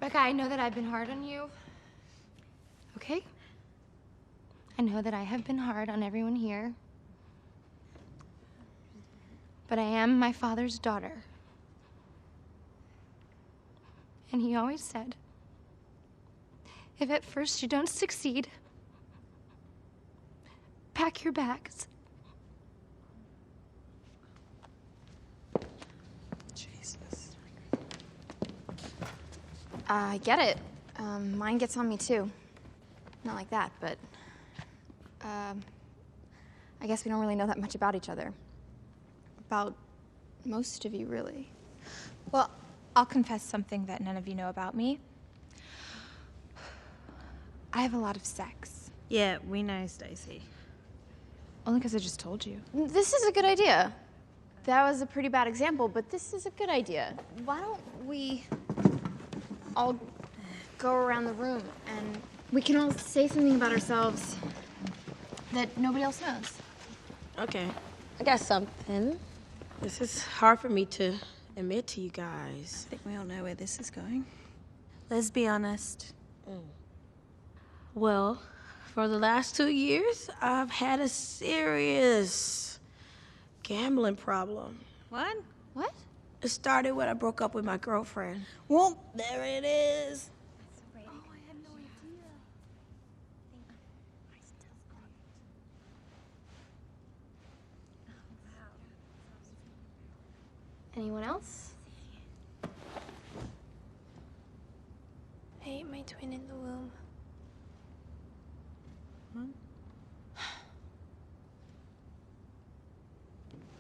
Beca, I know that I've been hard on you. Okay? I know that I have been hard on everyone here. But I am my father's daughter. And he always said, if at first you don't succeed, pack your bags. Jesus. I get it. Mine gets on me too. Not like that, but I guess we don't really know that much about each other. About most of you, really. Well, I'll confess something that none of you know about me. I have a lot of sex. Yeah, we know, Stacy. Only because I just told you. This is a good idea. That was a pretty bad example, but this is a good idea. Why don't we all go around the room and we can all say something about ourselves that nobody else knows. Okay, I got something. This is hard for me to admit to you guys. I think we all know where this is going. Let's be honest. Well, for the last 2 years, I've had a serious gambling problem. What? What? It started when I broke up with my girlfriend. Well, there it is. Anyone else? I ate my twin in the womb.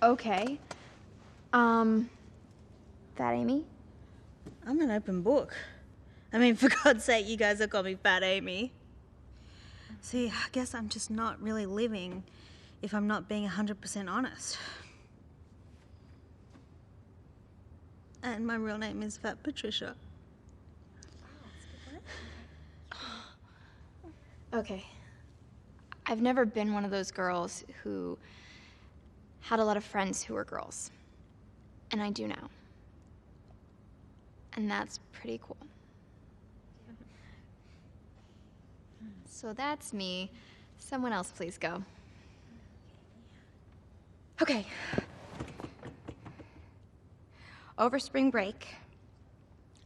Okay. Fat Amy? I'm an open book. I mean, for God's sake, you guys have called me Fat Amy. See, I guess I'm just not really living if I'm not being 100% honest. And my real name is Fat Patricia. Okay. I've never been one of those girls who had a lot of friends who were girls. And I do now. And that's pretty cool. So that's me. Someone else please go. Okay. Over spring break,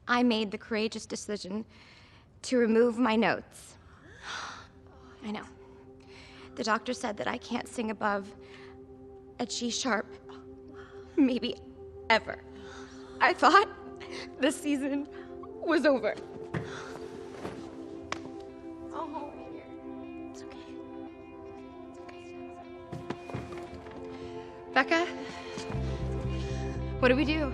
I made the courageous decision to remove my notes. I know. The doctor said that I can't sing above a G sharp, maybe ever. I thought the season was over. Oh, It's okay. It's okay. Beca, what do we do?